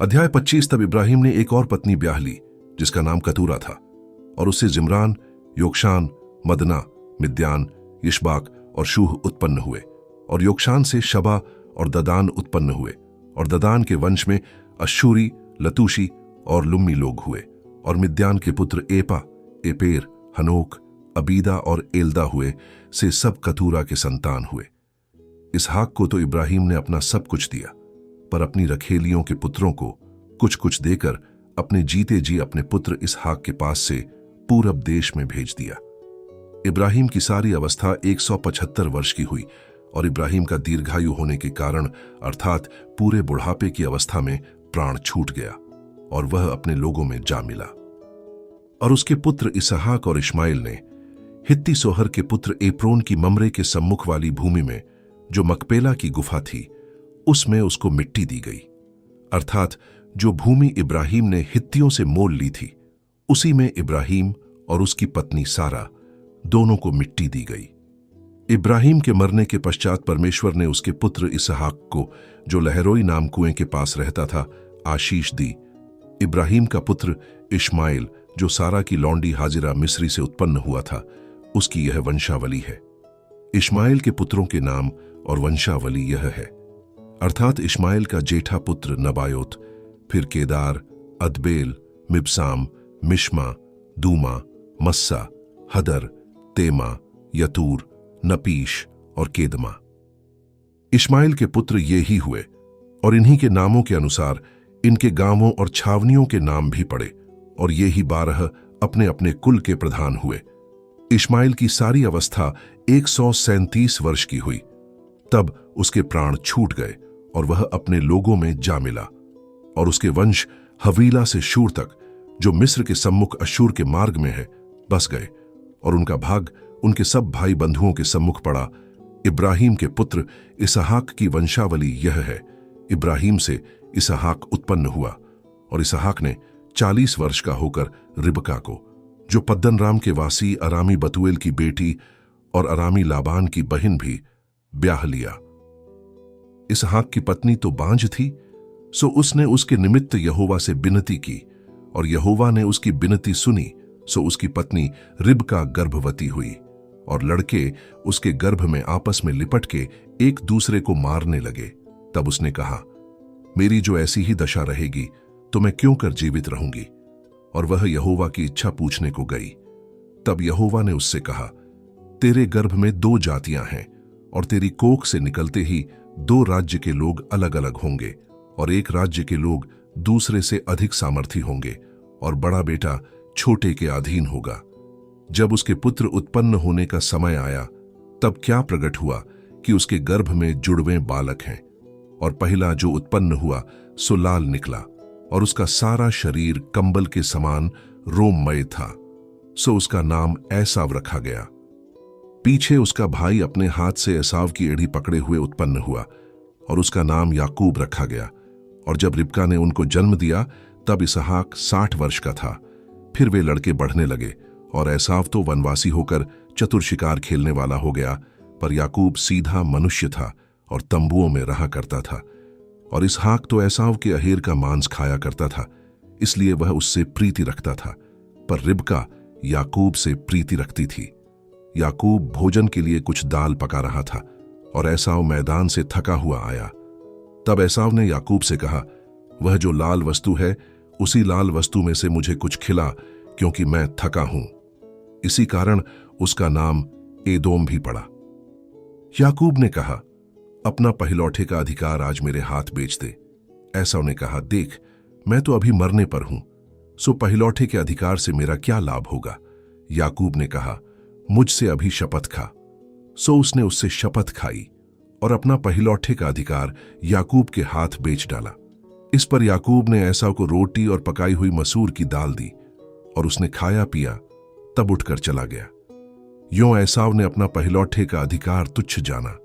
अध्याय 25। तब इब्राहिम ने एक और पत्नी ब्याह ली जिसका नाम कतूरा था, और उससे जिमरान, योक्षान, मदना, मिद्यान, यिशबाक और शूह उत्पन्न हुए। और योक्षान से शबा और ददान उत्पन्न हुए। और ददान के वंश में अश्शूरी, लतूशी और लुम्मी लोग हुए। और मिद्यान के पुत्र एपा, एपेर, हनोक, अबीदा और एल्दा हुए। से सब कतूरा के संतान हुए। इसहाक को तो इब्राहिम ने अपना सब कुछ दिया, पर अपनी रखेलियों के पुत्रों को कुछ कुछ देकर अपने जीते जी अपने पुत्र इसहाक के पास से पूरब देश में भेज दिया। इब्राहिम की सारी अवस्था 175 वर्ष की हुई, और इब्राहिम का दीर्घायु होने के कारण अर्थात पूरे बुढ़ापे की अवस्था में प्राण छूट गया, और वह अपने लोगों में जा मिला। और उसके पुत्र इसहाक और इश्माइल ने हित्ती सोहर के पुत्र एप्रोन की ममरे के सम्मुख वाली भूमि में, जो मकपेला की गुफा थी, उसमें उसको मिट्टी दी गई। अर्थात जो भूमि इब्राहिम ने हित्तियों से मोल ली थी, उसी में इब्राहिम और उसकी पत्नी सारा दोनों को मिट्टी दी गई। इब्राहिम के मरने के पश्चात परमेश्वर ने उसके पुत्र इसहाक को, जो लहरोई नाम कुएं के पास रहता था, आशीष दी। इब्राहिम का पुत्र इश्माइल, जो सारा की लौंडी हाजिरा मिस्री से उत्पन्न हुआ था, उसकी यह वंशावली है। इश्माइल के पुत्रों के नाम और वंशावली यह है, अर्थात इश्माइल का जेठा पुत्र नबायोत, फिर केदार, अदबेल, मिबसाम, मिश्मा, दूमा, मस्सा, हदर, तेमा, यतूर, नपीश और केदमा। इश्माइल के पुत्र ये ही हुए, और इन्हीं के नामों के अनुसार इनके गांवों और छावनियों के नाम भी पड़े, और ये ही 12 अपने अपने कुल के प्रधान हुए। इश्माइल की सारी अवस्था 137 वर्ष की हुई, तब उसके प्राण छूट गए और वह अपने लोगों में जा मिला। और उसके वंश हवीला से शूर तक, जो मिस्र के सम्मुख अश्शूर के मार्ग में है, बस गए, और उनका भाग उनके सब भाई बंधुओं के सम्मुख पड़ा। इब्राहिम के पुत्र इसहाक की वंशावली यह है। इब्राहिम से इसहाक उत्पन्न हुआ, और इसहाक ने 40 वर्ष का होकर रिबका को, जो पद्दनराम के वासी अरामी बतूएल की बेटी और अरामी लाबान की बहन भी, ब्याह लिया। इसहाक की पत्नी तो बांझ थी, सो उसने उसके निमित्त यहोवा से विनती की, और यहोवा ने उसकी विनती सुनी, सो उसकी पत्नी रिबका गर्भवती हुई। और लड़के उसके गर्भ में आपस में लिपट के एक दूसरे को मारने लगे। तब उसने कहा, मेरी जो ऐसी ही दशा रहेगी तो मैं क्यों कर जीवित रहूंगी? और वह यहोवा की इच्छा पूछने को गई। तब यहोवा ने उससे कहा, तेरे गर्भ में 2 जातियां हैं, और तेरी कोख से निकलते ही 2 राज्य के लोग अलग अलग होंगे, और एक राज्य के लोग दूसरे से अधिक सामर्थी होंगे, और बड़ा बेटा छोटे के अधीन होगा। जब उसके पुत्र उत्पन्न होने का समय आया, तब क्या प्रकट हुआ कि उसके गर्भ में जुड़वें बालक हैं। और पहला जो उत्पन्न हुआ सो लाल निकला, और उसका सारा शरीर कंबल के समान रोममय था, सो उसका नाम एसाव रखा गया। पीछे उसका भाई अपने हाथ से एसाव की एड़ी पकड़े हुए उत्पन्न हुआ, और उसका नाम याकूब रखा गया। और जब रिबका ने उनको जन्म दिया, तब इसहाक 60 वर्ष का था। फिर वे लड़के बढ़ने लगे, और एसाव तो वनवासी होकर चतुर शिकार खेलने वाला हो गया, पर याकूब सीधा मनुष्य था और तंबुओं में रहा करता था। और इसहाक तो एसाव के अहेर का मांस खाया करता था, इसलिए वह उससे प्रीति रखता था, पर रिबका याकूब से प्रीति रखती थी। याकूब भोजन के लिए कुछ दाल पका रहा था, और एसाव मैदान से थका हुआ आया। तब एसाव ने याकूब से कहा, वह जो लाल वस्तु है, उसी लाल वस्तु में से मुझे कुछ खिला, क्योंकि मैं थका हूं। इसी कारण उसका नाम एदोम भी पड़ा। याकूब ने कहा, अपना पहिलौठे का अधिकार आज मेरे हाथ बेच दे। एसाव ने कहा, देख, मैं तो अभी मरने पर हूं, सो पहिलौठे के अधिकार से मेरा क्या लाभ होगा? याकूब ने कहा, मुझसे अभी शपथ खा। सो उसने उससे शपथ खाई, और अपना पहिलौठे का अधिकार याकूब के हाथ बेच डाला। इस पर याकूब ने एसाव को रोटी और पकाई हुई मसूर की दाल दी, और उसने खाया पिया, तब उठकर चला गया। यों एसाव ने अपना पहिलौठे का अधिकार तुच्छ जाना।